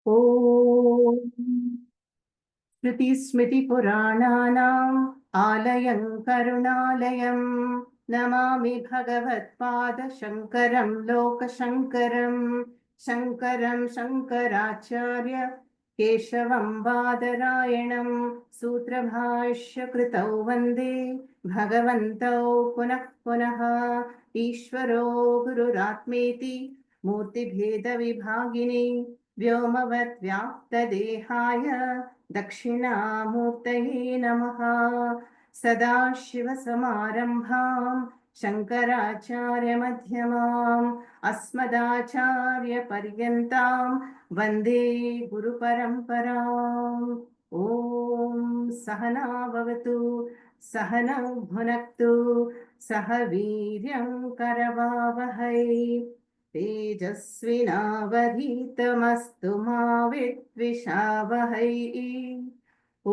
ॐ श्रुतिस्मृतिपुराणानाम् आलयं करुणालयं नमामि भगवत्पादशङ्करं लोकशङ्करं शङ्करं शङ्कराचार्य केशवं बादरायणं सूत्रभाष्यकृतौ वन्दे भगवन्तौ पुनः पुनः ईश्वरो गुरुरात्मेति मूर्तिभेदविभागिने व्योमवद्व्याप्तदेहाय दक्षिणामूर्तये नमः। सदाशिवसमारम्भां शङ्कराचार्यमध्यमाम् अस्मदाचार्यपर्यन्तां वन्दे गुरुपरम्पराम्। ॐ सहना भवतु सहनौ भुनक्तु सह वीर्यं करवावहै तेजस्विनावधीतमस्तु मा विद्विषावहै। ॐ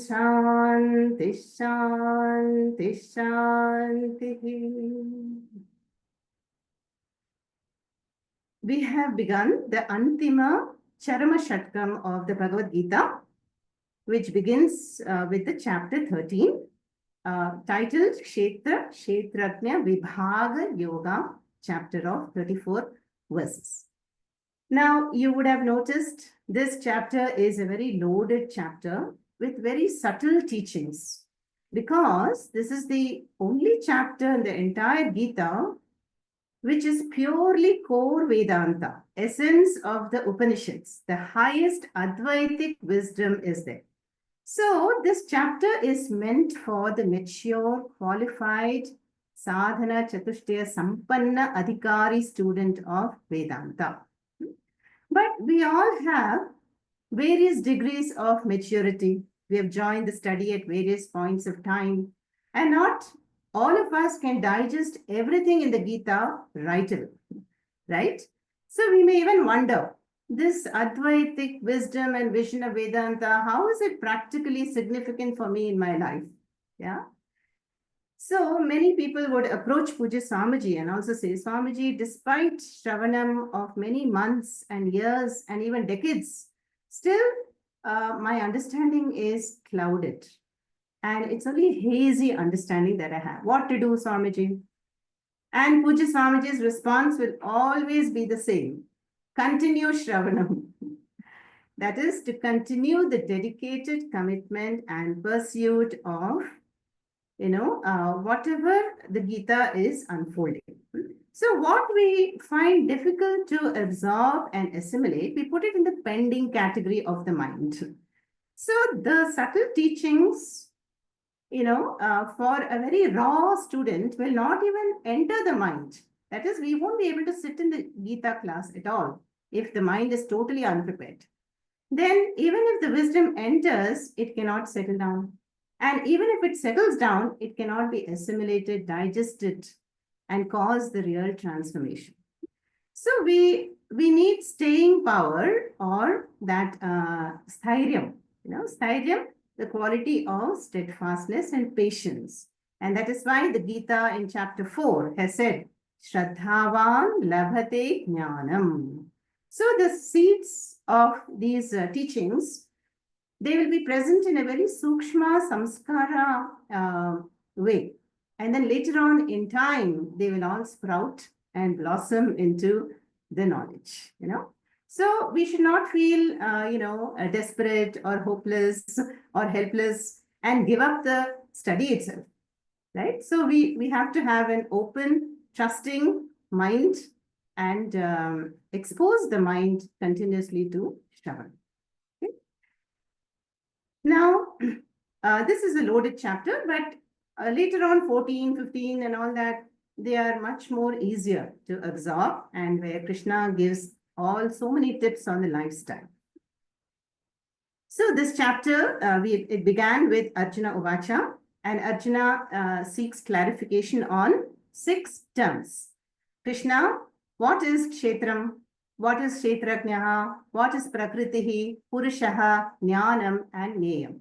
शान्ति शान्ति शान्तिः। We have begun the Antima Charama Shatkam of the Bhagavad Gita, which begins with the chapter 13, titled Kshetra Kshetrajna Vibhaga Yoga, chapter of 34 verses. Now, you would have noticed this chapter is a very loaded chapter with very subtle teachings, because this is the only chapter in the entire Gita which is purely core Vedanta, essence of the Upanishads. The highest Advaitic wisdom is there. So this chapter is meant for the mature, qualified, sadhana chatushtaya sampanna adhikari student of Vedanta. But we all have various degrees of maturity. We have joined the study at various points of time, and not all of us can digest everything in the Gita right away, right? So we may even wonder, this Advaitic wisdom and vision of Vedanta, how is it practically significant for me in my life? Yeah. So many people would approach Puja Swamiji and also say, Swamiji, despite Shravanam of many months and years and even decades, still my understanding is clouded. And it's only hazy understanding that I have. What to do, Swamiji? And Puja Swamiji's response will always be the same. Continue Shravanam. That is, to continue the dedicated commitment and pursuit of, whatever the Gita is unfolding. So what we find difficult to absorb and assimilate, we put it in the pending category of the mind. So the subtle teachings, for a very raw student will not even enter the mind. That is, we won't be able to sit in the Gita class at all if the mind is totally unprepared. Then even if the wisdom enters, it cannot settle down. And even if it settles down, it cannot be assimilated, digested, and cause the real transformation. So we need staying power, or that stairyam, stairyam, the quality of steadfastness and patience. And that is why the Gita in chapter 4 has said, Shraddhavan labhate jnanam. So the seeds of these teachings, they will be present in a very sukshma samskara way. And then later on in time, they will all sprout and blossom into the knowledge, So we should not feel, desperate or hopeless or helpless and give up the study itself, right? So we have to have an open, trusting mind and expose the mind continuously to Shravan. Okay? Now, this is a loaded chapter, but later on 14, 15 and all that, they are much more easier to absorb, and where Krishna gives all so many tips on the lifestyle. So this chapter, it began with Arjuna Uvacha, and Arjuna seeks clarification on 6 terms. Krishna, what is Kshetram? What is Kshetrajnaha? What is Prakritihi, Purushaha, Jnanam, and Neyam?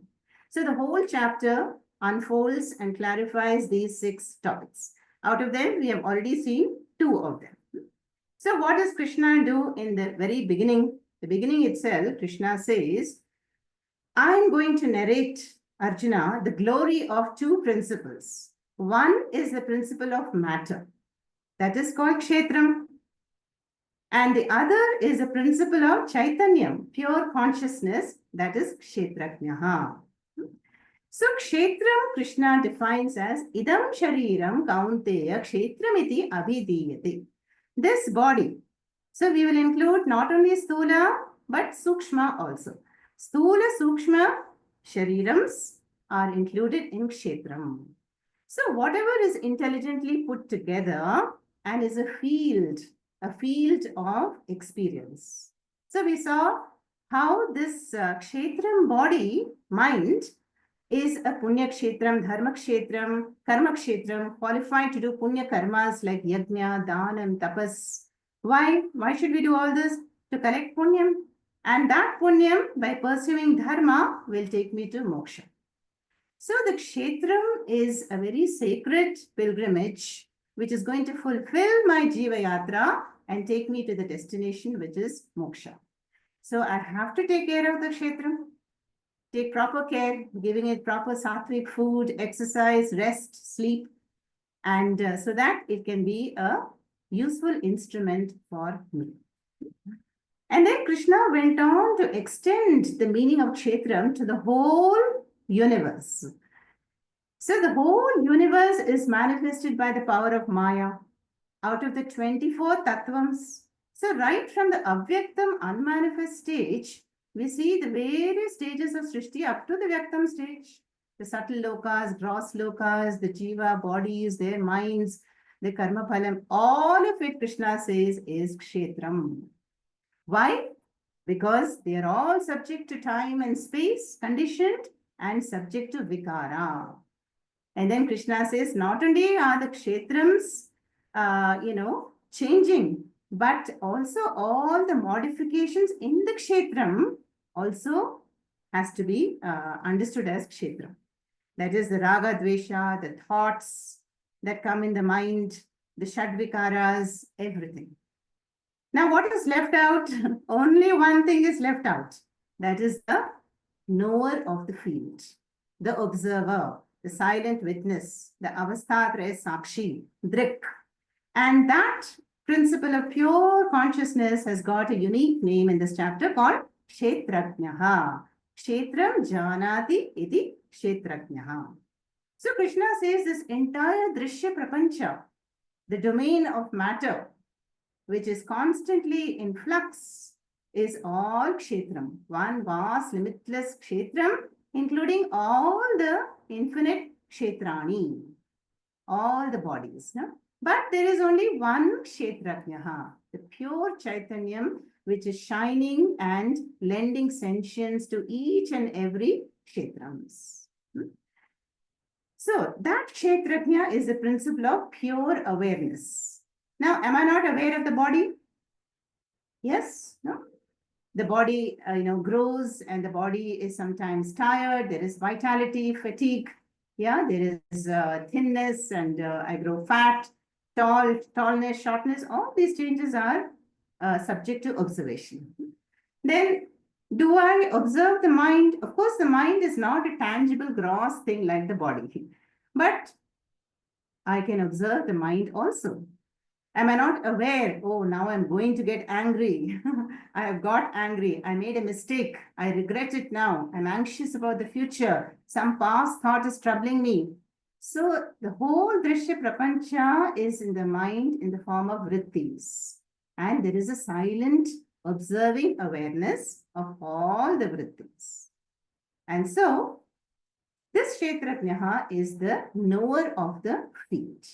So the whole chapter unfolds and clarifies these 6 topics. Out of them, we have already seen 2 of them. So what does Krishna do in the very beginning? the beginning itself, Krishna says, I am going to narrate, Arjuna, the glory of two principles. One is the principle of matter, that is called Kshetram. And the other is a principle of Chaitanyam, pure consciousness, that is Kshetrajnaha. So Kshetram Krishna defines as Idam Shariram Kaunteya Kshetramiti Abhidiyate. This body. So we will include not only Stula but Sukshma also. Stula Sukshma Sharirams are included in Kshetram. So whatever is intelligently put together and is a field of experience. So we saw how this Kshetram body, mind, is a Punya Kshetram, Dharma Kshetram, Karma Kshetram, qualified to do Punya Karmas like Yajna, Dana, and Tapas. Why? Why should we do all this? To collect Punyam. And that Punyam, by pursuing Dharma, will take me to Moksha. So the Kshetram is a very sacred pilgrimage which is going to fulfill my Jiva Yatra and take me to the destination, which is Moksha. So I have to take care of the Kshetram, take proper care, giving it proper sattvic food, exercise, rest, sleep, and so that it can be a useful instrument for me. And then Krishna went on to extend the meaning of Kshetram to the whole universe. So the whole universe is manifested by the power of Maya out of the 24 tattvams. So right from the Avyaktam unmanifest stage, we see the various stages of Srishti up to the Vyaktam stage. The subtle lokas, gross lokas, the jiva, bodies, their minds, the karma phalam, all of it Krishna says is Kshetram. Why? Because they are all subject to time and space, conditioned and subject to vikara. And then Krishna says, not only are the kshetrams, changing, but also all the modifications in the kshetram also has to be understood as kshetram. That is the raga, dvesha, the thoughts that come in the mind, the shadvikaras, everything. Now, what is left out? Only one thing is left out. That is the knower of the field, the observer, the silent witness, the avasthatraya sakshi, drik. And that principle of pure consciousness has got a unique name in this chapter called Kshetrajnaha. Kshetram janati iti Kshetrajnaha. So Krishna says this entire drishya prapancha, the domain of matter, which is constantly in flux, is all kshetram. One vast, limitless kshetram, including all the infinite kshetrani, all the bodies. No? But there is only one kshetrajnaha, the pure chaitanyam, which is shining and lending sentience to each and every kshetrams. So that kshetrajna is the principle of pure awareness. Now, am I not aware of the body? Yes? No? The body, grows and the body is sometimes tired. There is vitality, fatigue. Yeah, there is thinness and I grow fat, tallness, shortness. All these changes are subject to observation. Then, do I observe the mind? Of course, the mind is not a tangible, gross thing like the body. But I can observe the mind also. Am I not aware? Oh, now I'm going to get angry. I have got angry. I made a mistake. I regret it now. I'm anxious about the future. Some past thought is troubling me. So the whole drishya prapancha is in the mind in the form of vrittis. And there is a silent observing awareness of all the vrittis. And so this Kshetrajnaha is the knower of the field.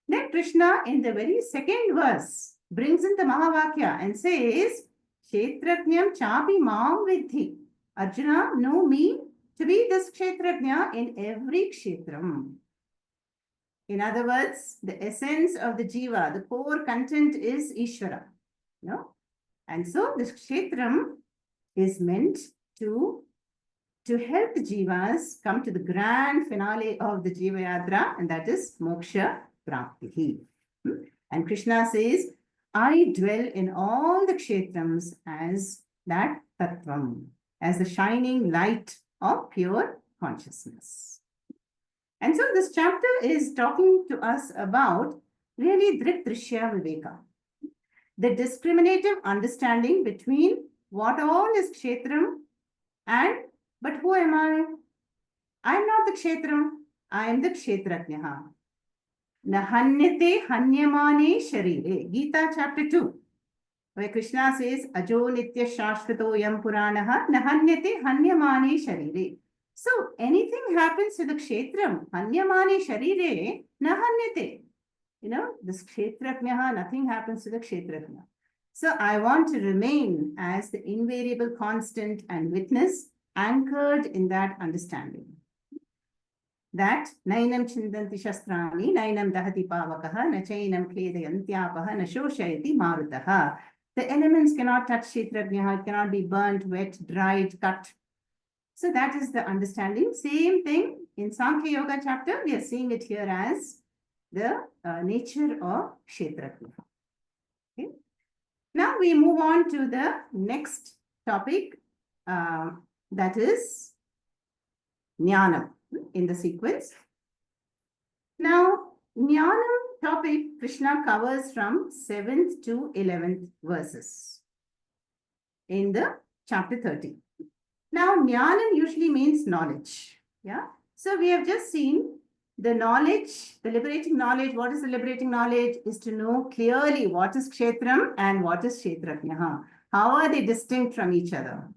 Then Krishna in the very second verse brings in the Mahavakya and says, Kshetrajnam chapi mam vidhi. Arjuna, know me to be this Kshetrajna in every Kshetram. In other words, the essence of the Jiva, the core content is Ishvara. No? And so this Kshetram is meant to help the Jivas come to the grand finale of the Jiva Yatra, and that is Moksha Prapti. And Krishna says, I dwell in all the kshetrams as that tattvam, as the shining light of pure consciousness. And so this chapter is talking to us about really Drik Drishya Viveka, the discriminative understanding between what all is kshetram and, but who am I? I am not the kshetram, I am the kshetrajnaha. Nahanyate hanyamane sharire. Gita chapter 2, where Krishna says, Ajo nitya shashvato yam puranaha nahanyate hanyamane sharire. So anything happens to the kshetram, hanyamane sharire, nahanyate. This kshetrajnaha, nothing happens to the kshetrajna. So I want to remain as the invariable constant and witness, anchored in that understanding. That nainam chindanti shastrani, nainam dahati pavakaha, na chainam kledayantyapaha, na shoshayati marutaha. The elements cannot touch kshetrajnaha, it cannot be burnt, wet, dried, cut. So that is the understanding. Same thing in Sankhya Yoga chapter, we are seeing it here as the nature of kshetrajna. Okay. Now we move on to the next topic, that is jnanam in the sequence. Now, jnanam topic Krishna covers from 7th to 11th verses in the chapter 30. Now, jnanam usually means knowledge. Yeah. So we have just seen the knowledge, the liberating knowledge. What is the liberating knowledge? Is to know clearly what is kshetram and what is kshetrajnaha. How are they distinct from each other?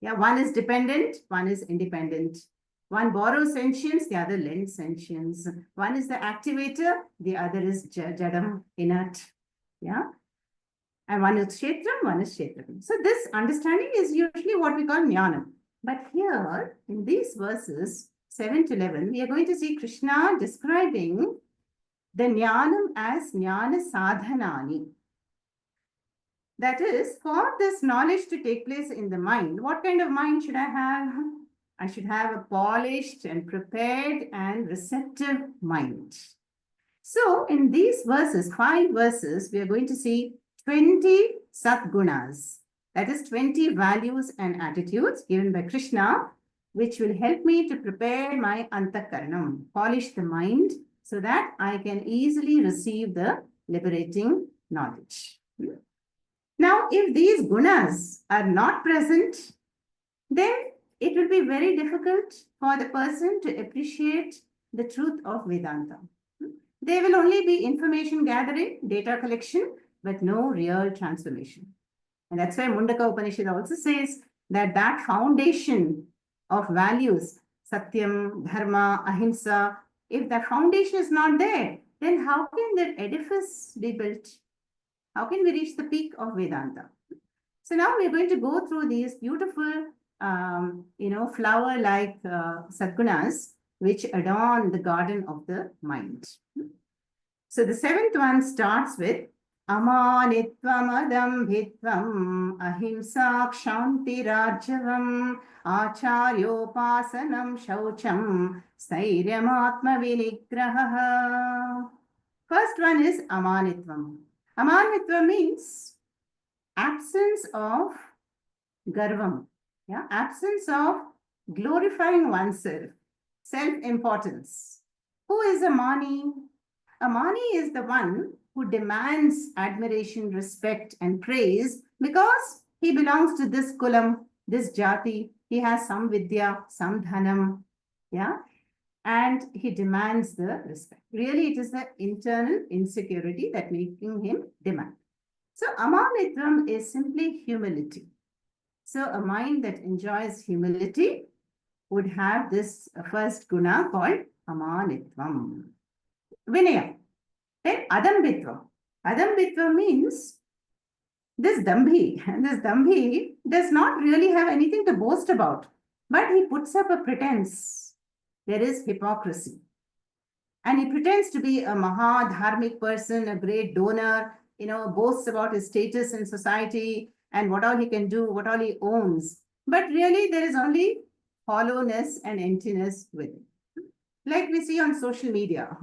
Yeah, one is dependent, one is independent. One borrows sentience, the other lends sentience. One is the activator, the other is jadam, inert. Yeah. And one is kshetram, one is kshetram. So this understanding is usually what we call jnanam. But here, in these verses, 7 to 11, we are going to see Krishna describing the jnanam as jnana sadhanani. That is, for this knowledge to take place in the mind, what kind of mind should I have? I should have a polished and prepared and receptive mind. So in these verses, 5 verses, we are going to see 20 satgunas. That is 20 values and attitudes given by Krishna, which will help me to prepare my antakaranam, polish the mind, so that I can easily receive the liberating knowledge. Now, if these gunas are not present, then it will be very difficult for the person to appreciate the truth of Vedanta. There will only be information gathering, data collection, but no real transformation. And that's why Mundaka Upanishad also says that that foundation of values, Satyam, Dharma, Ahimsa, if that foundation is not there, then how can that edifice be built? How can we reach the peak of Vedanta? So now we're going to go through these beautiful, flower-like sadgunas, which adorn the garden of the mind. So the 7th one starts with Amanitvam adambhitvam ahimsa kshanti rajyavam acharyopasanam shaucham stairyam vinigraha. First one is amanitvam. Amanitvam means absence of garvam, yeah, absence of glorifying oneself, self-importance. Who is a mani? A mani is the one who demands admiration, respect, and praise because he belongs to this kulam, this jati. He has some vidya, some dhanam, yeah, and he demands the respect. Really, it is the internal insecurity that making him demand. So, amanitvam is simply humility. So, a mind that enjoys humility would have this first guna called amanitvam. Vinaya. Then adambhitvam. Adambhitvam means this dambhi. And this dambhi does not really have anything to boast about, but he puts up a pretense. There is hypocrisy. And he pretends to be a maha-dharmic person, a great donor, boasts about his status in society and what all he can do, what all he owns. But really, there is only hollowness and emptiness with it. Like we see on social media.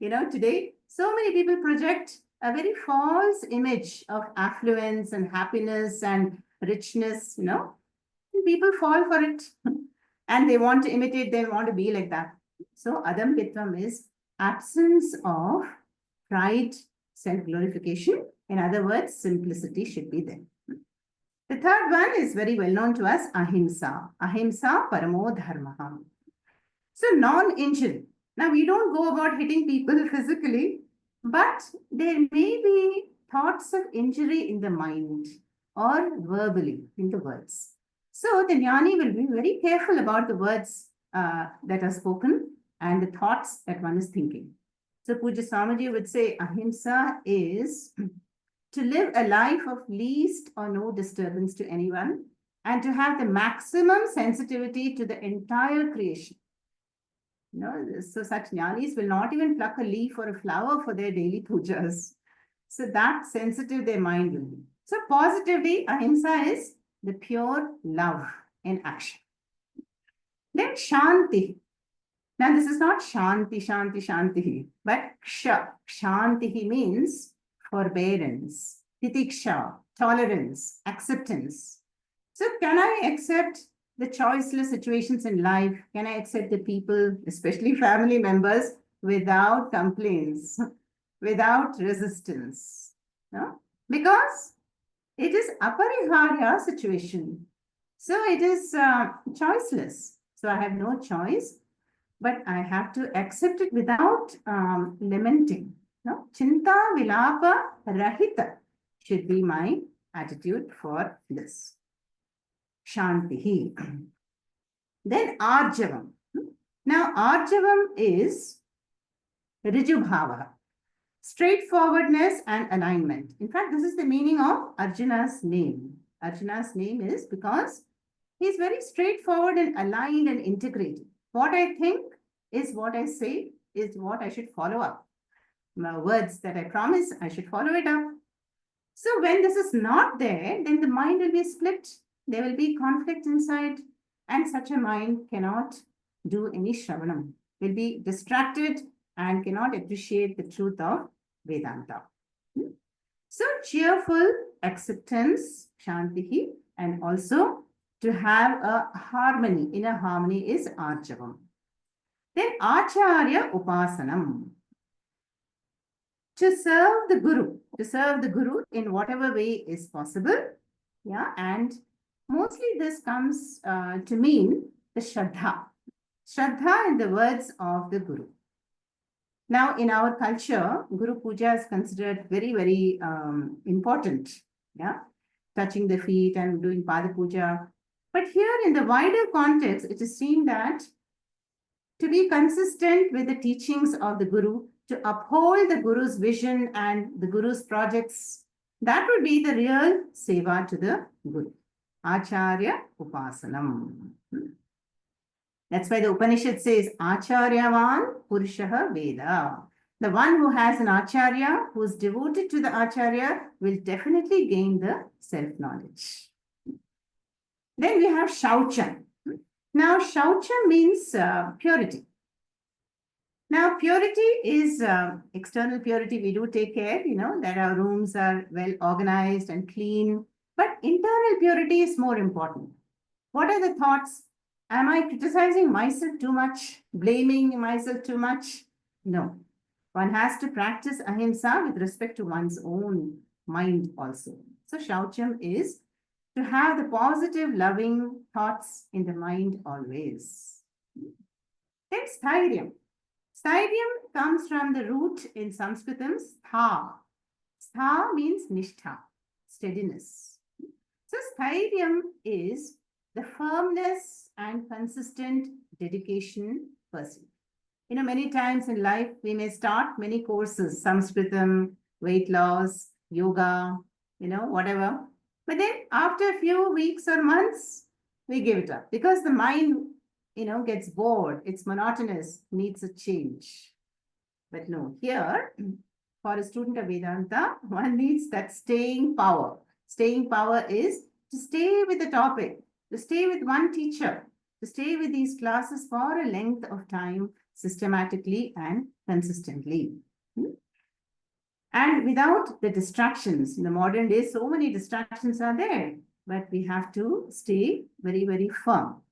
Today, so many people project a very false image of affluence and happiness and richness, you know, and people fall for it and they want to imitate, they want to be like that. So Adambitvam is absence of pride, self-glorification. In other words, simplicity should be there. The third one is very well known to us, ahimsa. Ahimsa paramo dharma. So non-injury. Now we don't go about hitting people physically, but there may be thoughts of injury in the mind or verbally in the words. So the jnani will be very careful about the words that are spoken and the thoughts that one is thinking. So Puja Swamiji would say ahimsa is to live a life of least or no disturbance to anyone and to have the maximum sensitivity to the entire creation. You know, so such jnanis will not even pluck a leaf or a flower for their daily pujas. So that sensitive their mind will be. So positively, ahimsa is the pure love in action. Then shanti. Now this is not shanti, shanti, shanti, but ksha. Shanti means forbearance, titiksha, tolerance, acceptance. So can I accept the choiceless situations in life? Can I accept the people, especially family members, without complaints, without resistance? No? Because it is apariharya situation. So it is choiceless. So I have no choice, but I have to accept it without lamenting. No? Chinta vilapa rahita should be my attitude for this. Shantihi. Then Arjavam. Now, Arjavam is Rijubhava, straightforwardness and alignment. In fact, this is the meaning of Arjuna's name. Arjuna's name is because he's very straightforward and aligned and integrated. What I think is what I say, is what I should follow up. My words that I promise, I should follow it up. So when this is not there, then the mind will be split. There will be conflict inside, and such a mind cannot do any shravanam, will be distracted and cannot appreciate the truth of Vedanta. So cheerful acceptance, shantihi, and also to have a harmony, inner harmony is arjavam. Then acharya upasanam. To serve the Guru in whatever way is possible. Yeah, and mostly this comes to mean the Shraddha. Shraddha in the words of the Guru. Now, in our culture, Guru Puja is considered very, very important. Yeah, touching the feet and doing Pada Puja. But here in the wider context, it is seen that to be consistent with the teachings of the Guru, to uphold the Guru's vision and the Guru's projects, that would be the real seva to the Guru. Acharya Upasanam. That's why the Upanishad says, Acharyavan Purushaha Veda. The one who has an Acharya, who is devoted to the Acharya, will definitely gain the self-knowledge. Then we have Shaucham. Now, Shaucham means purity. Now, purity is external purity. We do take care, you know, that our rooms are well organized and clean. But internal purity is more important. What are the thoughts? Am I criticizing myself too much? Blaming myself too much? No. One has to practice ahimsa with respect to one's own mind also. So, Shaucham is to have the positive, loving thoughts in the mind always. Then Stairyam. Stairyam comes from the root in Sanskritam, stha. Stha means nishtha, steadiness. So Stairyam is the firmness and consistent dedication person. You know, many times in life, we may start many courses, Sanskritam, weight loss, yoga, you know, whatever. But then after a few weeks or months, we give it up because the mind, you know, gets bored, it's monotonous, needs a change. But no, here, for a student of Vedanta, one needs that staying power. Staying power is to stay with the topic, to stay with one teacher, to stay with these classes for a length of time, systematically and consistently. And without the distractions, in the modern days, so many distractions are there, but we have to stay very, very firm.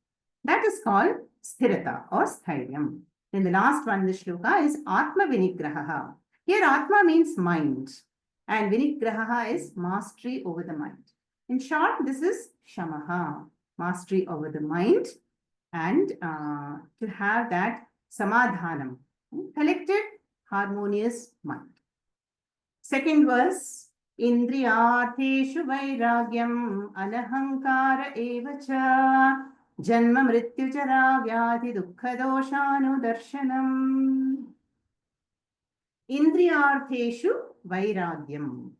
That is called sthirata or sthiryam. Then the last one in the shloka is Atma Vinigraha. Here Atma means mind and Vinigraha is mastery over the mind. In short, this is Shamaha, mastery over the mind and to have that Samadhanam, collected, harmonious mind. Second verse, Indriyartheshu vairagyam anahankara evacha janma mrityuchara vyadhi dukkha doshanu darshanam. Indriyartheshu vairagyam.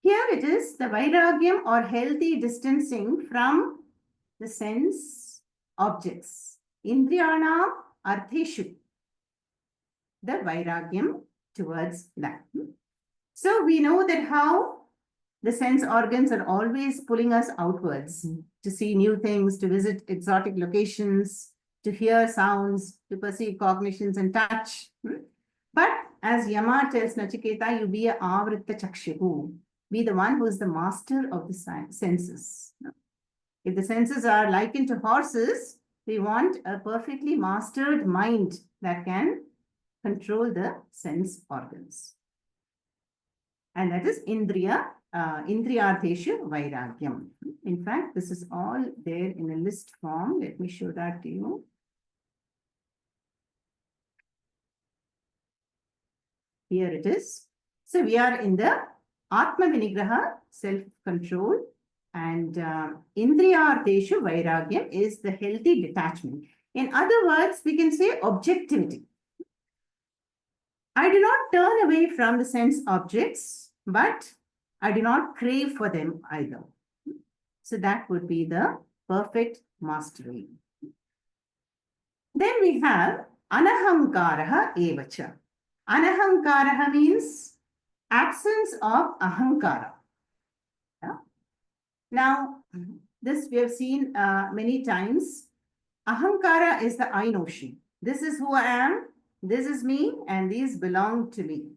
Here it is the vairagyam or healthy distancing from the sense objects. Indriyanam artheshu. The vairagyam towards that. So we know that how the sense organs are always pulling us outwards to see new things, to visit exotic locations, to hear sounds, to perceive cognitions and touch. But as Yama tells Nachiketa, you be a avritta chakshuhu. Be the one who is the master of the senses. If the senses are likened to horses, we want a perfectly mastered mind that can control the sense organs. And that is Indriyartheshu Vairagyam. In fact, this is all there in a list form. Let me show that to you. Here it is. So we are in the Atma Vinigraha, self-control, and Indriyartheshu Vairagyam is the healthy detachment. In other words, we can say objectivity. I do not turn away from the sense objects, but I do not crave for them either. So that would be the perfect mastery. Then we have Anahankaraha evacha. Anahankaraha means absence of ahankara. Yeah? Now, this we have seen many times. Ahankara is the I notion. This is who I am. This is me and these belong to me.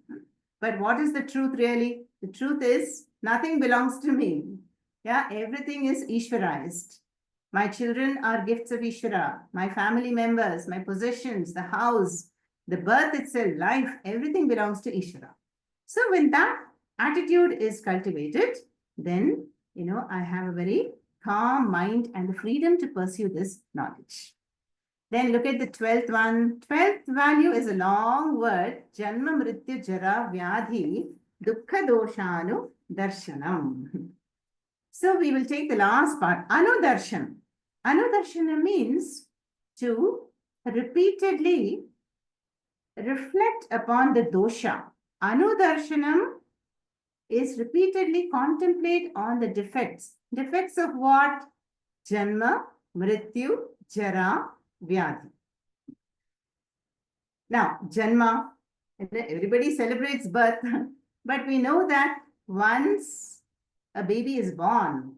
But what is the truth really? The truth is nothing belongs to me. Yeah, everything is Ishvaraized. My children are gifts of Ishvara. My family members, my possessions, the house, the birth itself, life, everything belongs to Ishvara. So when that attitude is cultivated, then, I have a very calm mind and the freedom to pursue this knowledge. Then look at the 12th one. 12th value is a long word. Janma mrityu jara vyadhi dukkha doshanu darshanam. So we will take the last part. Anudarshan. Anudarshana means to repeatedly reflect upon the dosha. Anudarshanam is repeatedly contemplate on the defects. Defects of what? Janma, mrityu, jara, vyadhi. Now, Janma, everybody celebrates birth, but we know that once a baby is born,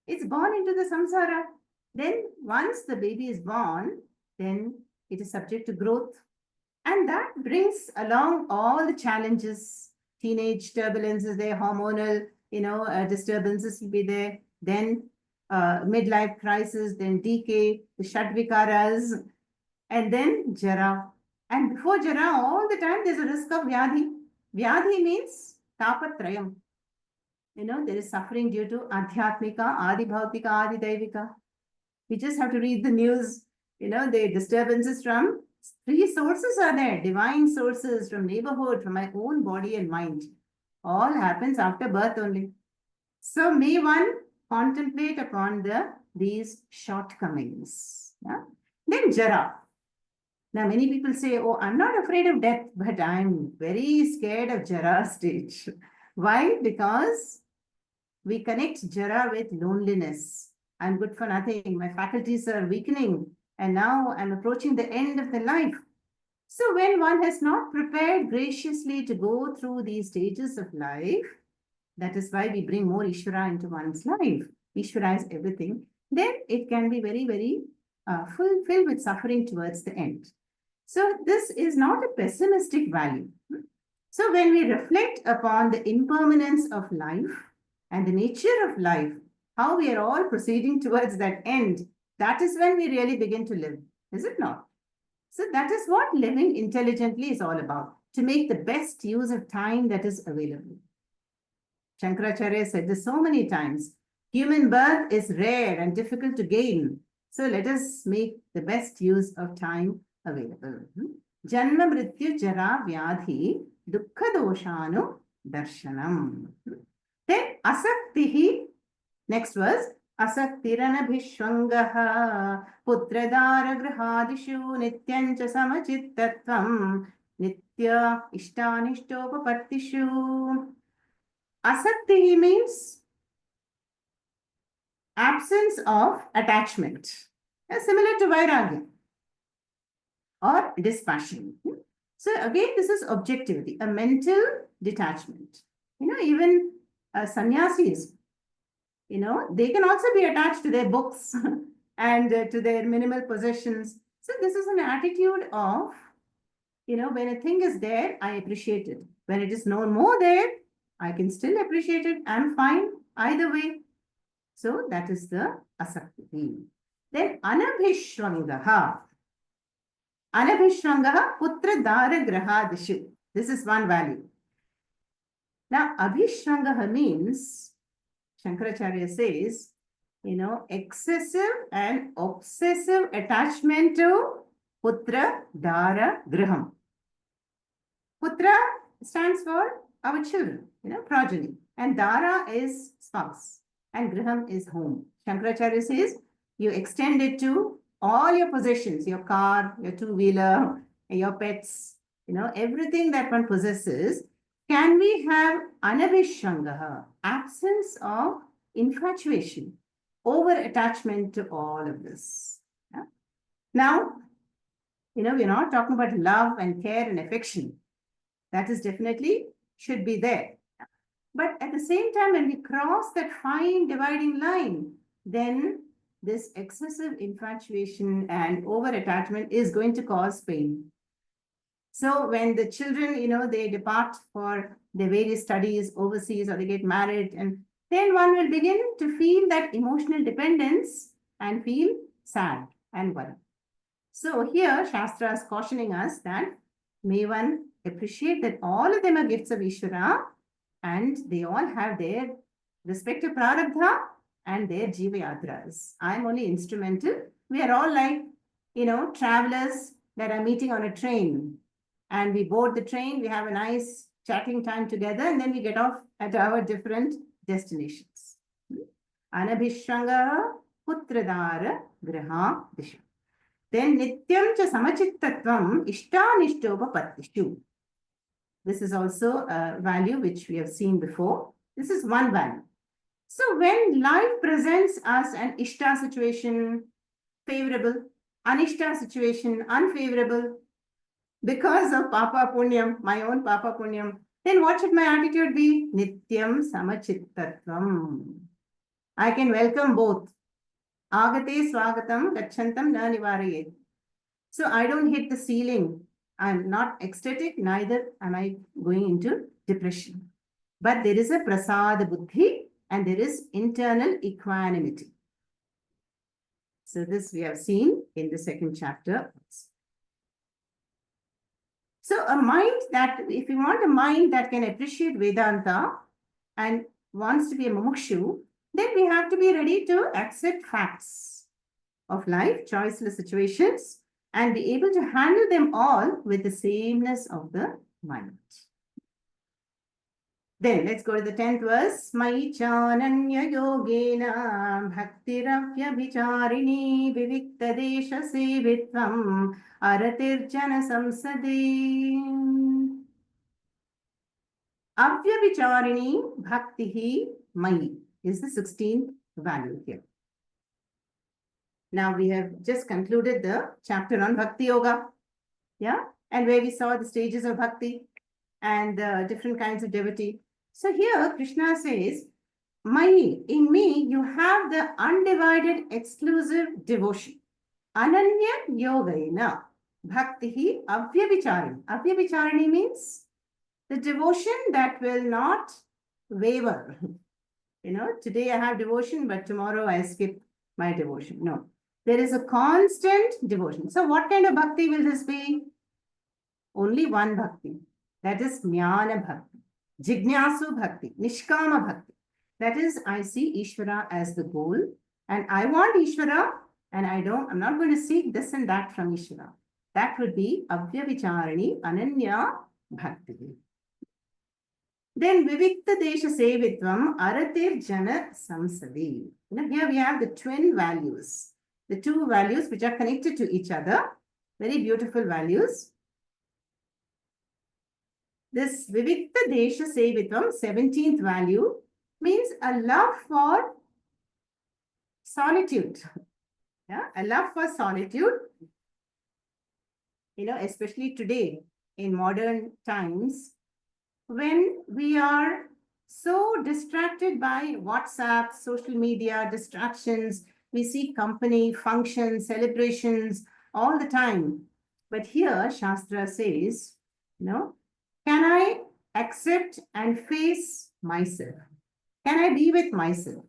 it's born into the samsara. Then once the baby is born, then it is subject to growth. And that brings along all the challenges. Teenage turbulence is there, hormonal, disturbances will be there. Then midlife crisis, then decay, the Shadvikaras, and then Jara. And before Jara, all the time there's a risk of Vyadhi. Vyadhi means Tapatrayam. There is suffering due to Adhyatmika, Adi Bhautika, Adi Daivika. We just have to read the news. The disturbances from three sources are there. Divine sources from neighborhood, from my own body and mind. All happens after birth only. So may one contemplate upon these shortcomings. Yeah? Then Jara. Now many people say, oh, I'm not afraid of death, but I'm very scared of Jara stage. Why? Because we connect Jara with loneliness. I'm good for nothing. My faculties are weakening. And now I'm approaching the end of the life. So when one has not prepared graciously to go through these stages of life, that is why we bring more Ishvara into one's life. Ishvara is everything. Then it can be very, very filled with suffering towards the end. So this is not a pessimistic value. So when we reflect upon the impermanence of life and the nature of life, how we are all proceeding towards that end, that is when we really begin to live, is it not? So that is what living intelligently is all about, to make the best use of time that is available. Shankaracharya said this so many times. Human birth is rare and difficult to gain. So let us make the best use of time available. Janma mrityu jara vyadhi dukkha doshanu darshanam. Then asaktihi, next verse, asaktiranabhishwangaha putradara grihadishu nityancha samachittatvam nitya ishtanishtopapartishu. Asakti means absence of attachment, similar to vairagya or dispassion. So again, this is objectivity, a mental detachment. Even sannyasis, they can also be attached to their books and to their minimal possessions. So this is an attitude of, when a thing is there, I appreciate it. When it is no more there, I can still appreciate it. I'm fine either way. So that is the asakti. Then anabhishwangaha. Anabhishwangaha putra dara grahadishu. This is one value. Now, abhishwangaha means, Shankaracharya says, excessive and obsessive attachment to putra dara graham. Putra stands for our children, progeny. And dara is spouse. And graham is home. Shankaracharya says, you extend it to all your possessions, your car, your two-wheeler, your pets, everything that one possesses. Can we have anabhishwangaha, absence of infatuation, over-attachment to all of this? Yeah? Now, we're not talking about love and care and affection. That is definitely should be there. But at the same time, when we cross that fine dividing line, then this excessive infatuation and over-attachment is going to cause pain. So when the children, they depart for their various studies overseas or they get married, and then one will begin to feel that emotional dependence and feel sad and worried. So here, Shastra is cautioning us that may one appreciate that all of them are gifts of Ishvara, and they all have their respective prarabdha and their jiva yatras. I'm only instrumental. We are all like, travelers that are meeting on a train. And we board the train, we have a nice chatting time together, and then we get off at our different destinations. Anabhishwanga putradara graha disha. Then nityam cha samachittatvam ishtanishtopapartishu. This is also a value which we have seen before. This is one value. So when life presents us an ishta situation, favorable, anishta situation, unfavorable, because of papa punyam, my own papa punyam, then what should my attitude be? Nityam samachittatvam. I can welcome both. Agate swagatam gachantam na nivarayet. So I don't hit the ceiling. I'm not ecstatic, neither am I going into depression. But there is a prasada buddhi and there is internal equanimity. So this we have seen in the second chapter. So a mind that, if you want a mind that can appreciate Vedanta and wants to be a mumukshu, then we have to be ready to accept facts of life, choiceless situations, and be able to handle them all with the sameness of the mind. Then let's go to the 10th verse. Mai chananya yogena bhaktiravya vicharini vivikta desha sevitvam aratirjana samsade. Avya vicharini bhaktihi mai is the 16th value here. Now we have just concluded the chapter on Bhakti Yoga, and where we saw the stages of Bhakti and the different kinds of devotee. So here Krishna says, in me you have the undivided exclusive devotion. Ananya yogaina bhaktihi avyabhicharini. Avyabhicharini means The devotion that will not waver. Today I have devotion, but tomorrow I skip my devotion. No, there is a constant devotion. So what kind of bhakti will this be? Only one bhakti. That is jnana bhakti, jignasu bhakti, nishkama bhakti. That is, I see Ishvara as the goal, and I want Ishvara, and I'm not going to seek this and that from Ishvara. That would be avyavicharani ananya bhakti. Then Vivikta Desha Sevitvam Aratir Jana Samsadi. Here we have the twin values, the two values which are connected to each other. Very beautiful values. This Vivikta Desha Sevitvam, 17th value, means a love for solitude. Yeah, a love for solitude. Especially today in modern times, when we are so distracted by WhatsApp, social media, distractions, we see company, functions, celebrations all the time. But here, Shastra says, can I accept and face myself? Can I be with myself?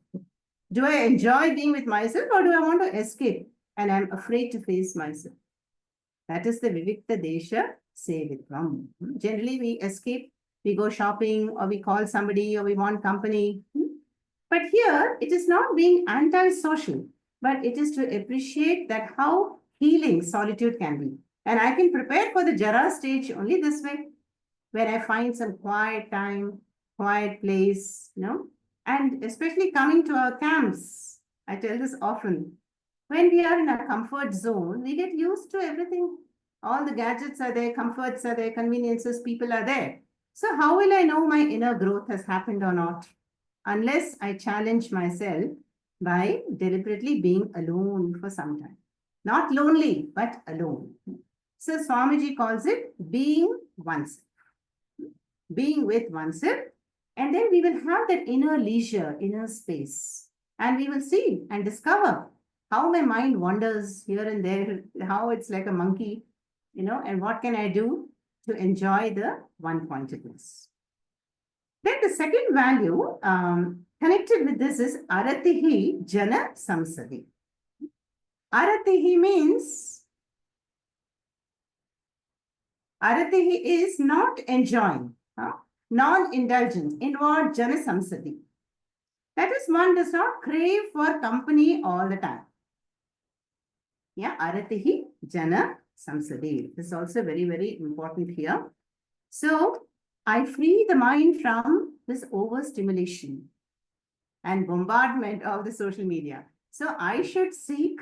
Do I enjoy being with myself, or do I want to escape and I'm afraid to face myself? That is the Vivikta Desha Sevitvam. Generally, we escape. We go shopping, or we call somebody, or we want company. But here, it is not being anti-social, but it is to appreciate that how healing solitude can be. And I can prepare for the Jara stage only this way, where I find some quiet time, quiet place, and especially coming to our camps. I tell this often. When we are in a comfort zone, we get used to everything. All the gadgets are there, comforts are there, conveniences, people are there. So how will I know my inner growth has happened or not? Unless I challenge myself by deliberately being alone for some time. Not lonely, but alone. So Swamiji calls it being oneself. Being with oneself. And then we will have that inner leisure, inner space. And we will see and discover how my mind wanders here and there, how it's like a monkey, and what can I do to enjoy the one-pointedness. Then the second value connected with this is Aratihi Jana Samsadi. Aratihi means, Aratihi is not enjoying, non-indulgent, inward Jana Samsadi. That is, one does not crave for company all the time. Yeah, Aratihi Jana Samsadi. This is also very, very important here. So, I free the mind from this overstimulation and bombardment of the social media. So, I should seek,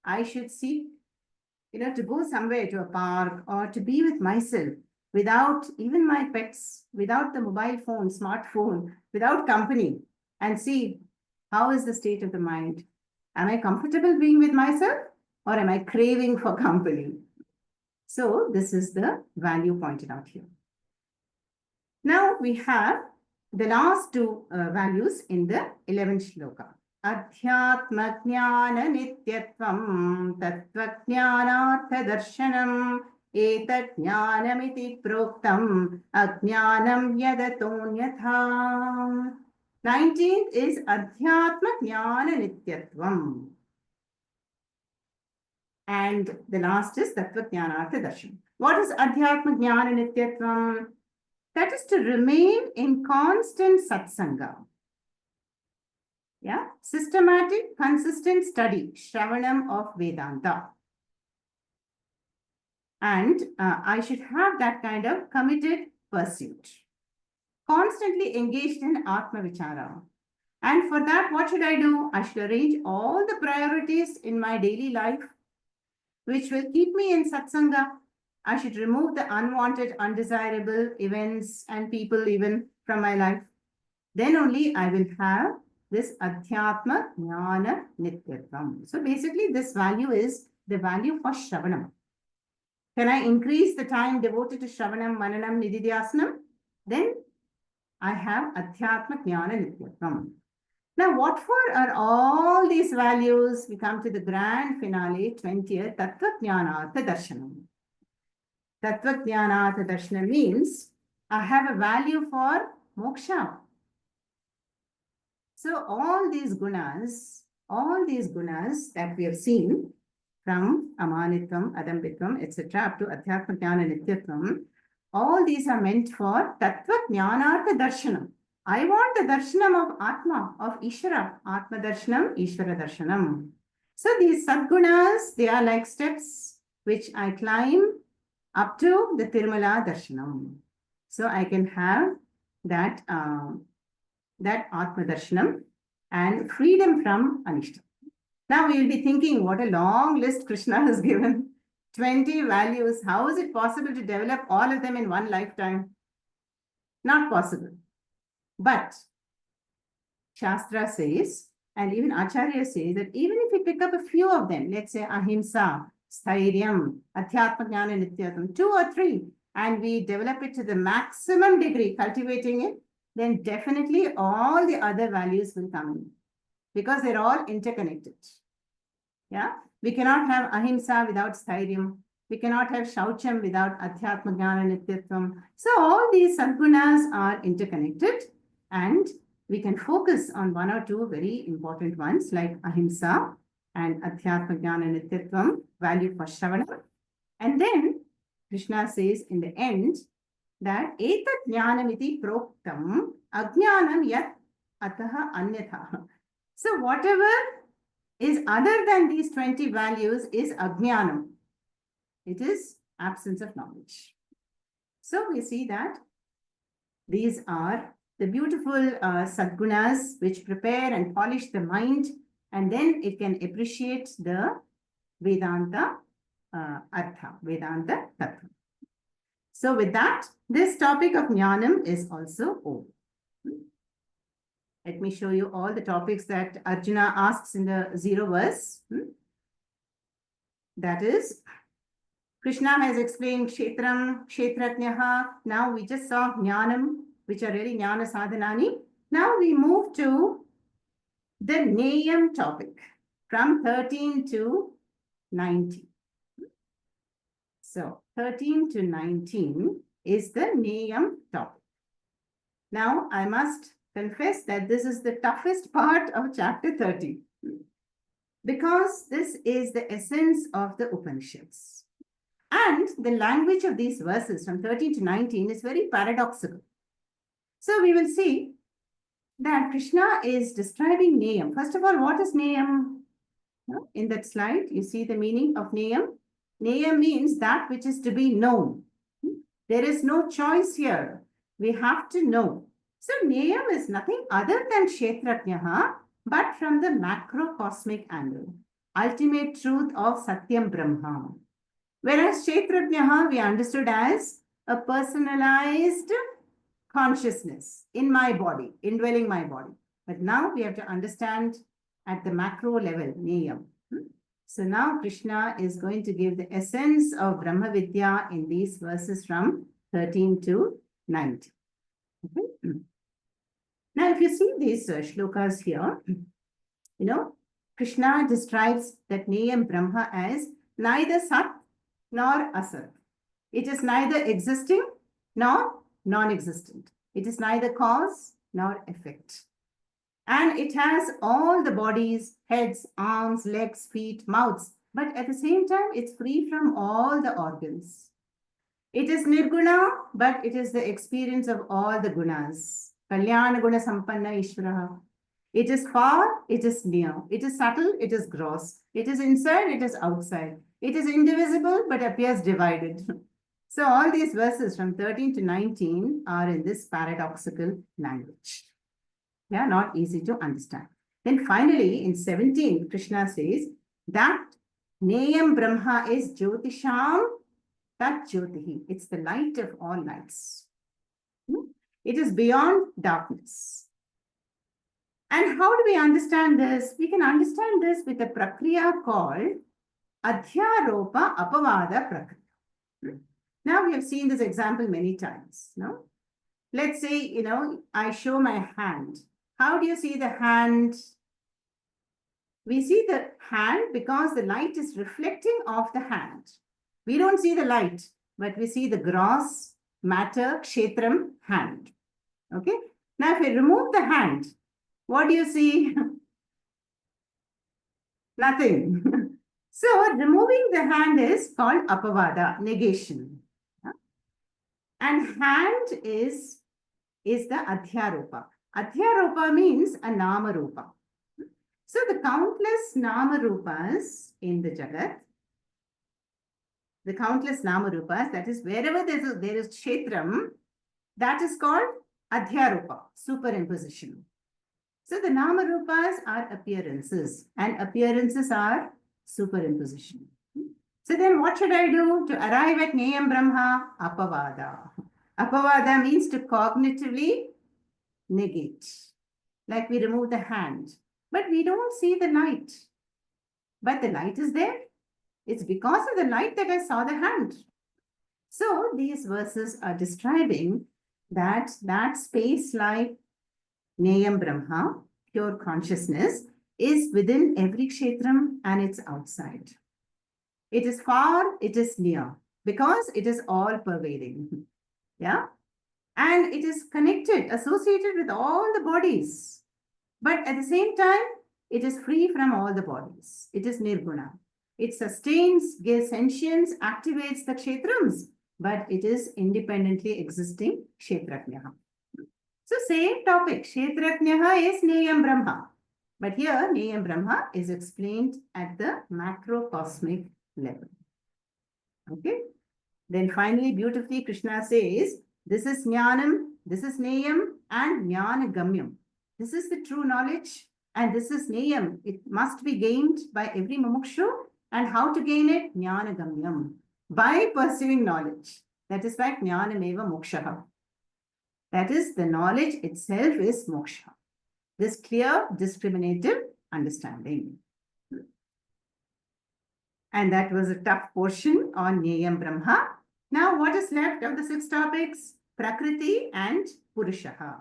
to go somewhere to a park or to be with myself without even my pets, without the mobile phone, smartphone, without company, and see how is the state of the mind. Am I comfortable being with myself, or am I craving for company? So this is the value pointed out here. Now we have the last two values in the 11th shloka. Adhyatma jnana nityatvam tattva jnanartha darshanam etat jnanamiti proktam ajnanam yadatonyatha. 19th is Adhyatma Jnana Nityatvam. And the last is Tattva Jnanartha Darshan. What is Adhyatma Jnana Nityatvam? That is to remain in constant satsanga. Yeah, systematic, consistent study, Shravanam of Vedanta. And I should have that kind of committed pursuit. Constantly engaged in Atma Vichara. And for that, what should I do? I should arrange all the priorities in my daily life, which will keep me in satsanga. I should remove the unwanted, undesirable events and people even from my life. Then only I will have this Adhyatma Jnana Nityatvam. So basically, this value is the value for Shravanam. Can I increase the time devoted to Shravanam, Mananam, Nididhyasanam? Then I have Adhyatma Jnana Nityatvam. Now, what for are all these values? We come to the grand finale, 20th, Tattva Jnanartha Darshanam. Tattva Jnanartha Darshanam means have a value for moksha. So all these gunas that we have seen from amanitvam, adambitvam, etc. up to adhyatma jnana nityatvam, all these are meant for tattva jnanartha darshanam. I want the darshanam of Atma, of Ishvara. Atma darshanam, Ishvara darshanam. So these sadgunas, they are like steps which I climb up to the Tirumala darshanam. So I can have that, that Atma darshanam and freedom from anishta. Now we will be thinking, what a long list Krishna has given. 20 values. How is it possible to develop all of them in one lifetime? Not possible. But Shastra says, and even Acharya says, that even if we pick up a few of them, let's say ahimsa, stairyam, adhyatma jnana nityatam, 2 or 3, and we develop it to the maximum degree, cultivating it, then definitely all the other values will come in, because they're all interconnected. Yeah, we cannot have ahimsa without stairyam. We cannot have shaucham without adhyatma jnana nityatvam. So all these sadgunas are interconnected, and we can focus on 1 or 2 very important ones like ahimsa and adhyatma jnana nityatvam, value for shravana. And then Krishna says in the end that etat jnanamiti proktam ajnanam yat ataha anyatha. So whatever is other than these 20 values is ajnanam. It is absence of knowledge. So we see that these are the beautiful sadgunas which prepare and polish the mind, and then it can appreciate the Vedanta artha, Vedanta tattva. So with that, this topic of jnanam is also over. Let me show you all the topics that Arjuna asks in the 0 verse. That is, Krishna has explained Kshetram, Kshetratnyaha. Now we just saw Jnanam, which are really Jnana Sadhanani. Now we move to the Neyam topic from 13 to 19. So 13 to 19 is the Neyam topic. Now I must confess that this is the toughest part of chapter 30, because this is the essence of the Upanishads. And the language of these verses from 13 to 19 is very paradoxical. So we will see that Krishna is describing Neyam. First of all, what is Neyam? In that slide, you see the meaning of Neyam. Neyam means that which is to be known. There is no choice here. We have to know. So Neyam is nothing other than Kshetratnyaha, but from the macrocosmic angle. Ultimate truth of Satyam Brahma. Whereas Kshetratnyaha we understood as a personalized consciousness in my body, indwelling my body. But now we have to understand at the macro level, Neyam. So now Krishna is going to give the essence of Brahma Vidya in these verses from 13 to 19. Okay? Now, if you see these shlokas here, you know, Krishna describes that Neyam Brahma as neither Sat nor Asat. It is neither existing nor non-existent. It is neither cause nor effect. And it has all the bodies, heads, arms, legs, feet, mouths, but at the same time, it's free from all the organs. It is nirguna, but it is the experience of all the gunas. Kalyana guna sampanna Ishvaraha. It is far, it is near. It is subtle, it is gross. It is inside, it is outside. It is indivisible, but appears divided. So all these verses from 13 to 19 are in this paradoxical language. Yeah, not easy to understand. Then finally, in 17, Krishna says that Neyam Brahma is Jyotisham Tat Jyotihi. It's the light of all lights. It is beyond darkness. And how do we understand this? We can understand this with a prakriya called Adhyaropa Apavada Prakriya. Now we have seen this example many times. No? Let's say, I show my hand. How do you see the hand? We see the hand because the light is reflecting off the hand. We don't see the light, but we see the grass, matter, kshetram, hand. Okay. Now, if we remove the hand, what do you see? Nothing. So, removing the hand is called apavada, negation. And hand is the adhyaropa. Adhyaropa means a namarupa. So, the countless namarupas in the Jagat, the countless namarupas, that is wherever there is kshetram, that is called adhyaropa, superimposition. So the namarupas are appearances and appearances are superimposition. So then what should I do to arrive at Neyam Brahma? Apavada. Apavada means to cognitively negate. Like we remove the hand, but we don't see the light. But the light is there. It's because of the light that I saw the hand. So these verses are describing that space like Neyam Brahma, pure consciousness, is within every kshetram and it's outside. It is far, it is near, because it is all pervading. Yeah. And it is connected, associated with all the bodies. But at the same time, it is free from all the bodies. It is nirguna. It sustains, gives sentience, activates the kshetrams, but it is independently existing kshetraknyaha. So same topic, kshetraknyaha is Neyam Brahma. But here, Neyam Brahma is explained at the macrocosmic level. Okay. Then finally, beautifully, Krishna says, this is Jnanam, this is Neyam, and Jnana Gamyam. This is the true knowledge, and this is Neyam. It must be gained by every mumukshu. And how to gain it? Jnana Gamyam. By pursuing knowledge. That is like Jnanameva Mokshaha. That is, the knowledge itself is moksha. This clear, discriminative understanding. And that was a tough portion on Neyam Brahma. Now, what is left of the 6 topics? Prakriti and Purushaha.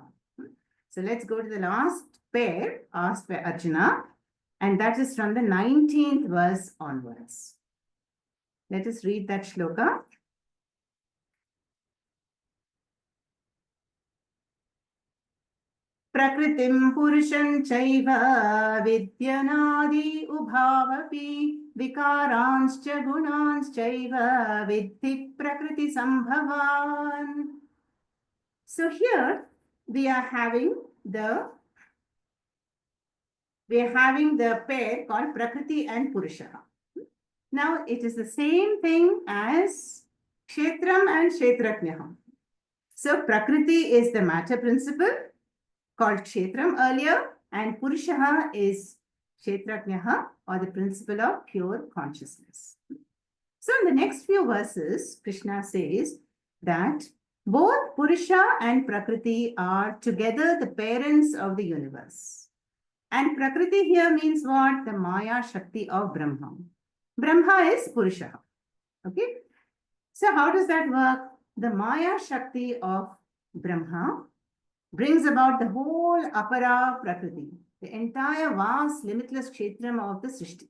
So let's go to the last pair asked by Arjuna, and that is from the 19th verse onwards. Let us read that shloka. Prakritim purusham chaiva vidyanadi ubhavapi vikaranscha gunanscha viddhi prakriti sambhavan. So here we are having the pair called Prakriti and Purusha. Now it is the same thing as Kshetram and Kshetraknyaha. So Prakriti is the matter principle called Kshetram earlier, and Purushaha is Kshetraknyaha, or the principle of pure consciousness. So in the next few verses, Krishna says that both Purusha and Prakriti are together the parents of the universe. And Prakriti here means what? The Maya Shakti of Brahma. Brahma is Purusha. Okay. So how does that work? The Maya Shakti of Brahma brings about the whole apara Prakriti, the entire vast, limitless kshetram of the Srishti.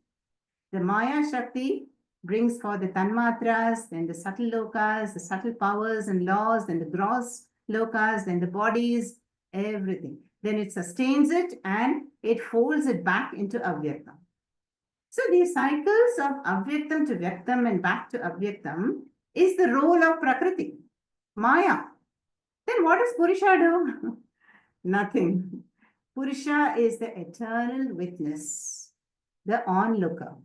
The Maya Shakti brings forth the tanmatras, then the subtle lokas, the subtle powers and laws, then the gross lokas, then the bodies, everything. Then it sustains it and it folds it back into avyaktam. So these cycles of avyaktam to vyaktam and back to avyaktam is the role of Prakriti, Maya. Then what does Purusha do? Nothing. Purusha is the eternal witness, the onlooker.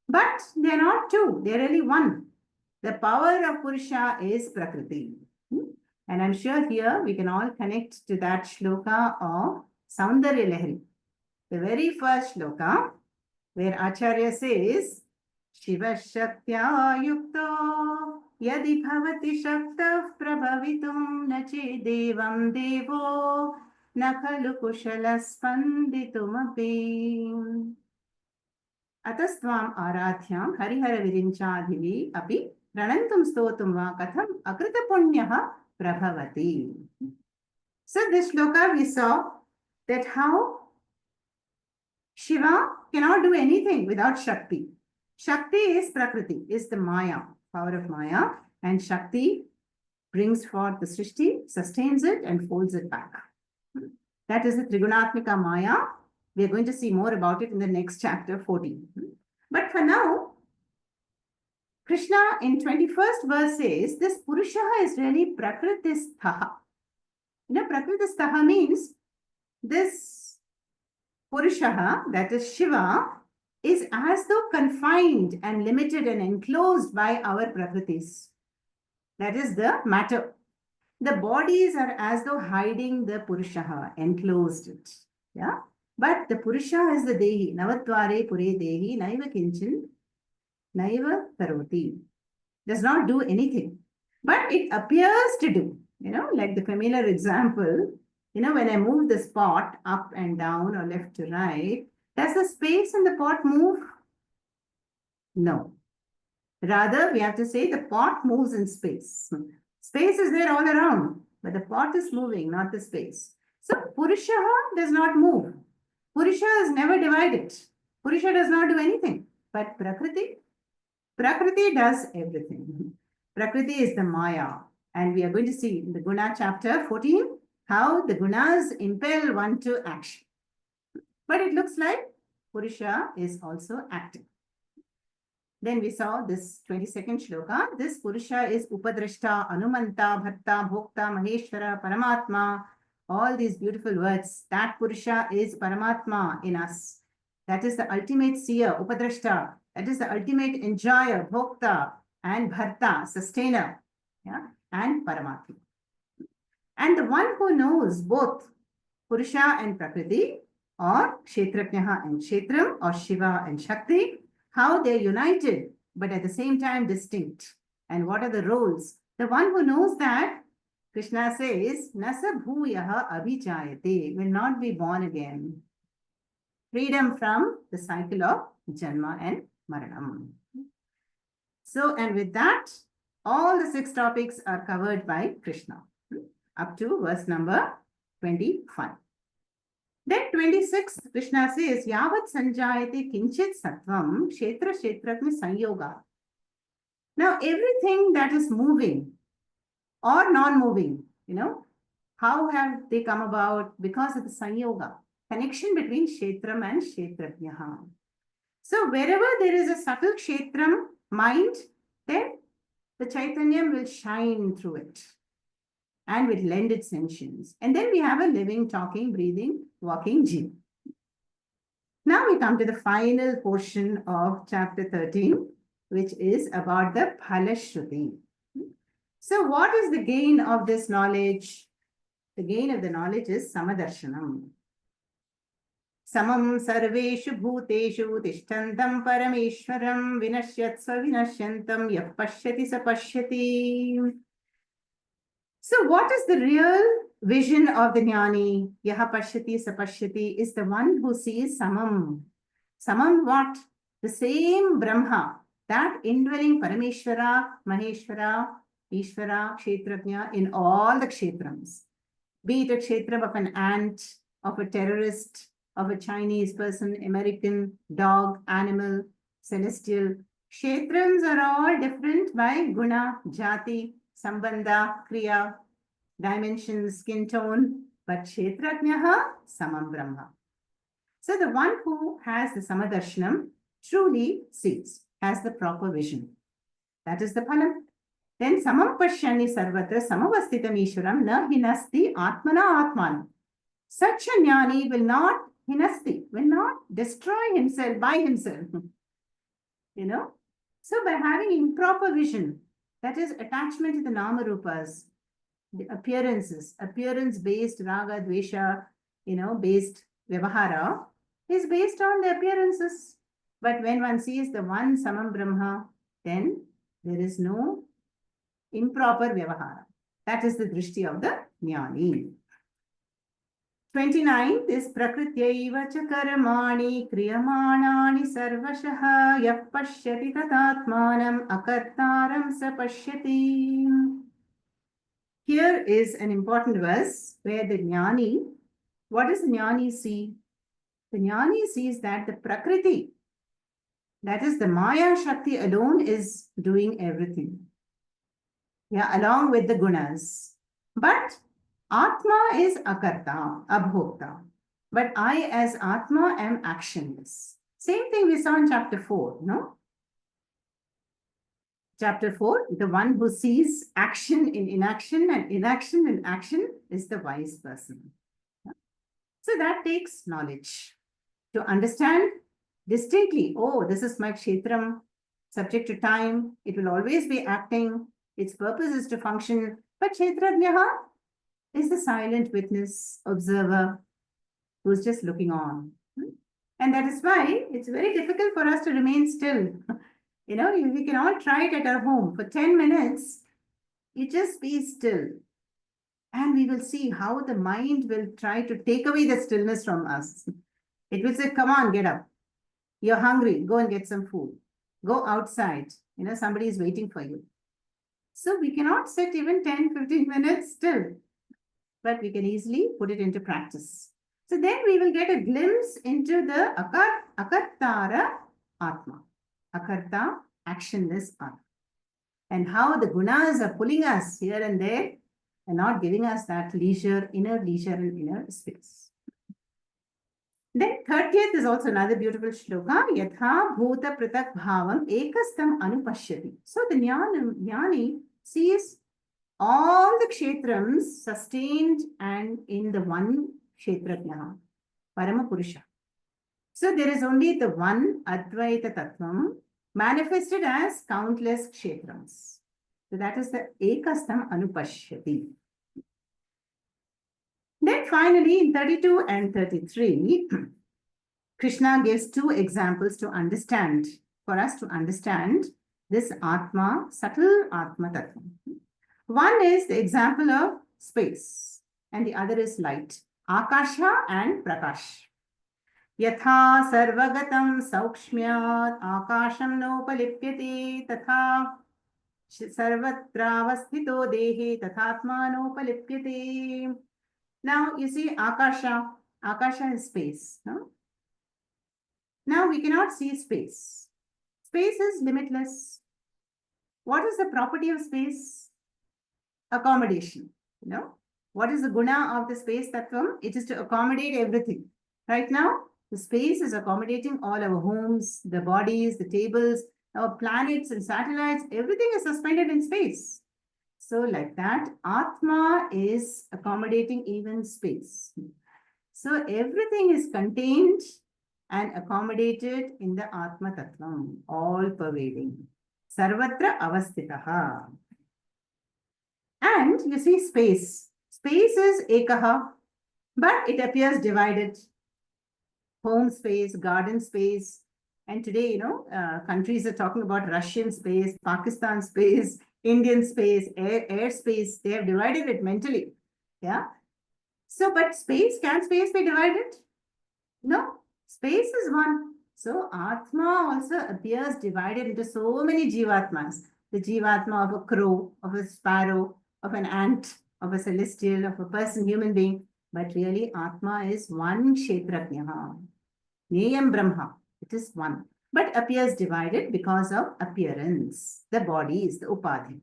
But they're not two, they're really one. The power of Purusha is Prakriti. And I'm sure here we can all connect to that shloka of Saundarya Lahari. The very first shloka, where Acharya says, Shiva Shaktya Yukto Yadi Bhavati Shakta Prabhavitum Nache Devam Devo Nakhalu Kushala Spanditumapi. Atastvam Aradhyam Harihara Virinchadhivi Api Pranantum Stotum Va Katham Akrita Punyaha Prabhavati. So this shloka we saw that how Shiva cannot do anything without Shakti. Shakti is Prakriti, is the Maya, power of Maya, and Shakti brings forth the Srishti, sustains it, and folds it back. That is the Trigunatmika Maya. We are going to see more about it in the next chapter 14. But for now, Krishna in 21st verse says, this Purusha is really Prakritisthaha. Prakritisthaha means this Purusha, that is Shiva, is as though confined and limited and enclosed by our Prakritis. That is the matter. The bodies are as though hiding the Purusha, enclosed it. Yeah. But the Purusha is the Dehi. Navatvare Pure Dehi, Naiva Kinchin, Naiva Karoti. Does not do anything. But it appears to do. Like the familiar example, when I move this pot up and down or left to right, does the space in the pot move? No. Rather, we have to say the pot moves in space. Space is there all around, but the pot is moving, not the space. So, Purusha does not move. Purusha is never divided. Purusha does not do anything. But Prakriti does everything. Prakriti is the Maya. And we are going to see in the Guna chapter 14 how the Gunas impel one to action. But it looks like Purusha is also active. Then we saw this 22nd shloka. This Purusha is Upadrashta, Anumanta, Bharta, Bhokta, Maheshwara, Paramatma. All these beautiful words. That Purusha is Paramatma in us. That is the ultimate seer, Upadrashta. That is the ultimate enjoyer, Bhokta, and Bharta, sustainer, yeah, and Paramatma. And the one who knows both Purusha and Prakriti, or Kshetrajnaha and Kshetram, or Shiva and Shakti, how they're united, but at the same time distinct. And what are the roles? The one who knows that, Krishna says, Nasa bhuyaha abhijayate, will not be born again. Freedom from the cycle of Janma and Maranam. So, and with that, all the 6 topics are covered by Krishna, up to verse number 25. Then 26, Krishna says, Yavat sanjayate kinchit sattvam kshetra kshetratma sanyoga. Now, everything that is moving or non-moving, how have they come about? Because of the sanyoga, connection between kshetram and kshetrajnaha. So, wherever there is a subtle kshetram mind, then the Chaitanyam will shine through it and will lend its sentience. And then we have a living, talking, breathing, walking Jiva. Now we come to the final portion of chapter 13, which is about the Phalashruti. So what is the gain of this knowledge? The gain of the knowledge is Samadarshanam. Samam sarveshu bhuteshu tishtantam parameshwaram vinashyatsva vinashyantam yah pashyati sa pashyati. So what is the real vision of the jnani? Yaha pashyati sa pashyati is the one who sees samam. Samam what? The same Brahma, that indwelling Parameshwara, Maheshwara, Ishvara, Kshetrajna in all the kshetrams. Be it a kshetram of an ant, of a terrorist, of a Chinese person, American, dog, animal, celestial. Kshetrams are all different by guna, jati, sambandha, kriya, dimensions, skin tone, but kshetrajnaha samam brahma. So the one who has the samadarshanam truly sees, has the proper vision. That is the phalam. Then samam pashyani sarvatra samavasthitam ishwaram na hinasti atmana atmanam. Such a jnani will not hinasti, will not destroy himself by himself. So by having improper vision, that is attachment to the nama rupas, the appearances, appearance-based raga, dvesha, based vyavahara, is based on the appearances. But when one sees the one samam brahma, then there is no improper vyavahara. That is the drishti of the jnani. 29 is prakrityaiva cha karmani kriyamanani sarvashaha yah pashyati tatatmanam akartaram sa pashyati. Here is an important verse where the jnani, what does the jnani see? The jnani sees that the prakriti, that is the Maya Shakti alone, is doing everything. Yeah, along with the gunas. But Atma is akarta, abhokta. But I as Atma am actionless. Same thing we saw in chapter 4, no? Chapter 4, the one who sees action in inaction and inaction in action is the wise person. So that takes knowledge to understand distinctly, oh, this is my kshetram, subject to time, it will always be acting, its purpose is to function. But kshetrajnaha is the silent witness, observer, who's just looking on. And that is why it's very difficult for us to remain still. You know, we can all try it at our home. For 10 minutes, you just be still. And we will see how the mind will try to take away the stillness from us. It will say, come on, get up. You're hungry, go and get some food. Go outside. You know, somebody is waiting for you. So we cannot sit even 10, 15 minutes still, but we can easily put it into practice. So then we will get a glimpse into the akartara atma, akarta, actionless atma, and how the gunas are pulling us here and there and not giving us that leisure and inner space. Then 30th is also another beautiful shloka. Yatha bhuta pratak bhavam ekastam anupashyati. So the jnani sees all the kshetrams sustained and in the one kshetrajna, Paramapurusha. So there is only the one Advaita Tattvam manifested as countless kshetrams. So that is the ekastam anupashyati. Then finally, in 32 and 33, Krishna gives two examples to understand, for us to understand this Atma, subtle Atma Tattva. One is the example of space, and the other is light, Akasha and Prakash. Yatha sarvagatam saukshmyat akasham nopalipyate tatha sarvatravasthito dehe tathatma nopalipyate. Now you see Akasha. Akasha is space. No? Now we cannot see space. Space is limitless. What is the property of space? Accommodation. You know, what is the guna of the space tattvam? It is to accommodate everything. Right now, the space is accommodating all our homes, the bodies, the tables, our planets and satellites. Everything is suspended in space. So like that, Atma is accommodating even space. So everything is contained and accommodated in the Atma Tattvam, all pervading. Sarvatra avastitaha. And you see space. Space is ekaha, but it appears divided. Home space, garden space. And today, you know, countries are talking about Russian space, Pakistan space, Indian space, air space. They have divided it mentally. Yeah. So, but can space be divided? No. Space is one. So, Atma also appears divided into so many Jivatmas. The Jivatma of a crow, of a sparrow, of an ant, of a celestial, of a person, human being. But really, Atma is one Kshetrajnaha. Neyam Brahma. It is one. But appears divided because of appearance. The body is the Upadhi.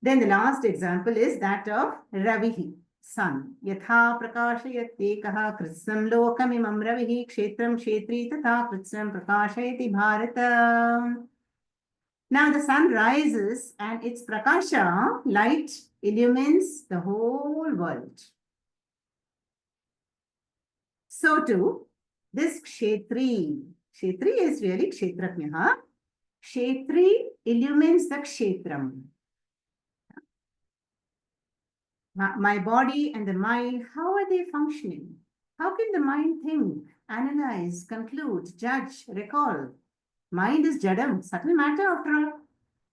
Then the last example is that of Ravihi. Sun. Yatha prakashayatekaha kritsam lokamimam ravihi kshetram kshetri tatha kritsam prakashayati bharata. Now the sun rises and its prakasha, light, illumines the whole world. So too, this kshetri is really kshetrajnaha. Kshetri illumines the kshetram. My body and the mind, how are they functioning? How can the mind think, analyze, conclude, judge, recall? Mind is jadam, subtle matter after all,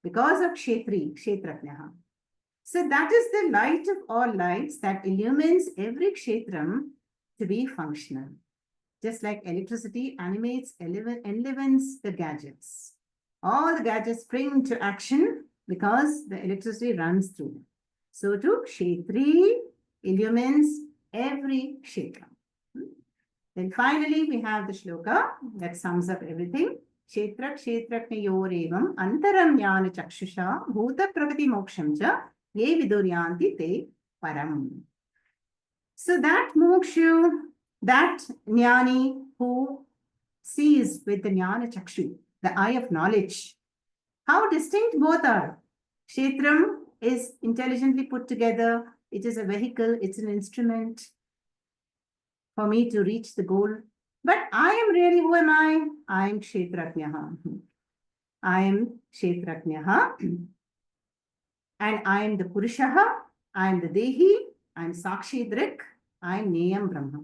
because of kshetrajnaha. So that is the light of all lights that illumines every kshetram to be functional. Just like electricity animates, enlivens the gadgets. All the gadgets spring to action because the electricity runs through them. So too, kshetri illumines every kshetra. Then finally, we have the shloka that sums up everything. क्षेत्र क्षेत्रज्ञयोरेवम् अन्तरं ज्ञान चक्षुषा भूत प्रकृति मोक्षं च ये विदुर्यान्ति ते param. So that moksha, that jnani who sees with the jnana chakshu, the eye of knowledge, how distinct both are. Kshetram is intelligently put together. It is a vehicle. It's an instrument for me to reach the goal. But I am really, who am I? I am Kshetrajnaha. I am Kshetrajnaha. And I am the Purushaha. I am the Dehi. I am Sakshi Drik. I am Neyam Brahma.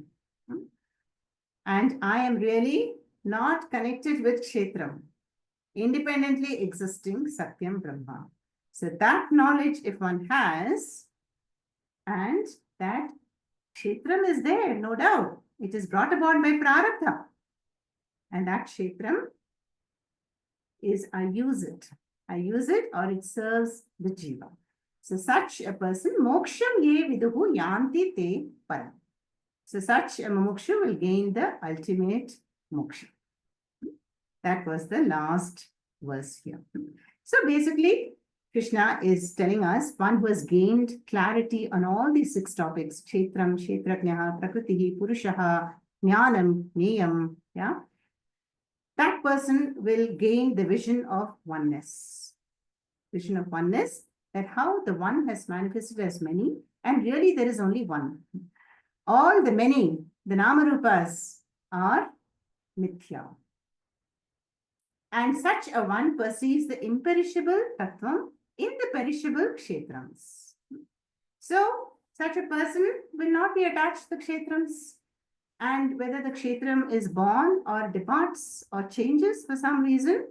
And I am really not connected with Kshetram, independently existing Satyam Brahma. So that knowledge, if one has, and that Kshetram is there, no doubt. It is brought about by Prarabdha. And that Kshetram is, I use it. I use it or it serves the Jiva. So such a person, moksham ye viduhu yanti te param. So such a muksha will gain the ultimate moksha. That was the last verse here. So basically, Krishna is telling us one who has gained clarity on all these 6 topics, Kshetram, Kshetrajnaha, Prakritihi, Purushaha, Jnanam, Neyam, yeah, that person will gain the vision of oneness. Vision of oneness, that how the one has manifested as many, and really there is only one. All the many, the Namarupas, are mithya. And such a one perceives the imperishable tattvam in the perishable kshetrams. So, such a person will not be attached to the kshetrams. And whether the kshetram is born or departs or changes for some reason,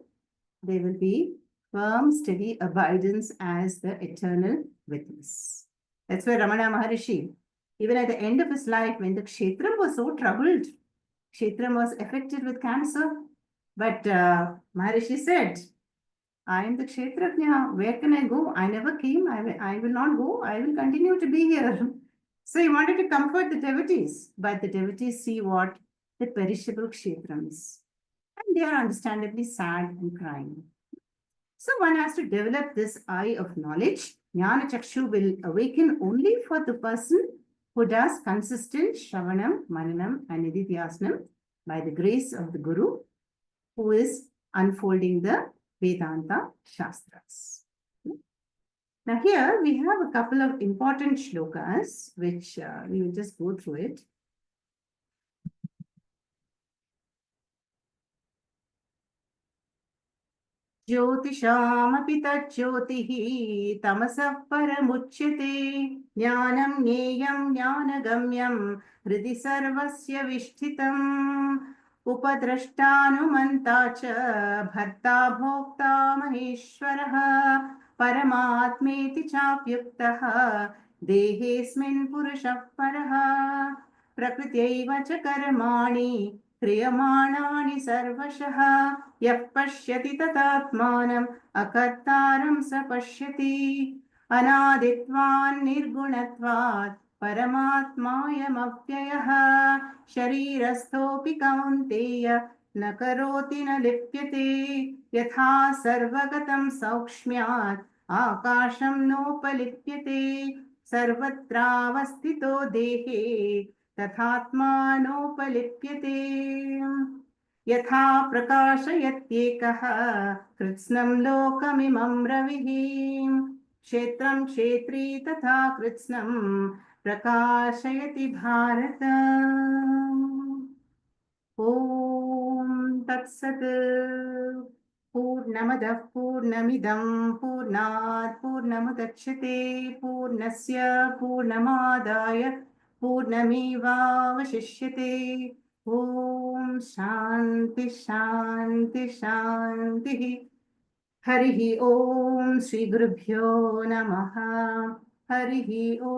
they will be firm, steady abidance as the eternal witness. That's why Ramana Maharishi, even at the end of his life, when the kshetram was so troubled, kshetram was affected with cancer, but Maharishi said, I am the Kshetrajna. Where can I go? I never came. I will not go. I will continue to be here. So he wanted to comfort the devotees, but the devotees see what? The perishable kshetrams. And they are understandably sad and crying. So one has to develop this eye of knowledge. Jnana Chakshu will awaken only for the person who does consistent Shravanam, Mananam, and Nididhyasnam by the grace of the Guru, who is unfolding the Vedanta Shastras. Now here we have a couple of important shlokas, which we will just go through it. ज्योतिषामपि तज्ज्योतिः तमसः परमुच्यते ज्ञानं ज्ञेयं ज्ञानगम्यं हृदि सर्वस्य विष्ठितम् उपद्रष्टानुमन्ता च भर्ता भोक्ता महेश्वरः परमात्मेति चाप्युक्तः देहेऽस्मिन् पुरुषः परः प्रकृत्यैव च कर्माणि क्रियमाणानि सर्वशः यः पश्यति तदात्मानम् अकर्तारं स पश्यति अनादित्वान् निर्गुणत्वात् परमात्मायमव्ययः शरीरस्थोऽपि कौन्तेय न करोति न लिप्यते यथा सर्वगतं सौक्ष्म्यात् आकाशं नोपलिप्यते सर्वत्रावस्थितो देहे तथात्मानोपलिप्यते यथा प्रकाशयत्येकः कृत्स्नं लोकमिमं रविः क्षेत्रं क्षेत्री तथा कृत्स्नं प्रकाशयति भारत ॐ तत्सत् पूर्णमदः पूर्णमिदं पूर्णात् पूर्णमुदच्यते पूर्णस्य पूर्णमादाय पूर्णमेवावशिष्यते ॐ शान्ति शान्ति शान्तिः हरिः ॐ श्रीगुरुभ्यो नमः हरिः ॐ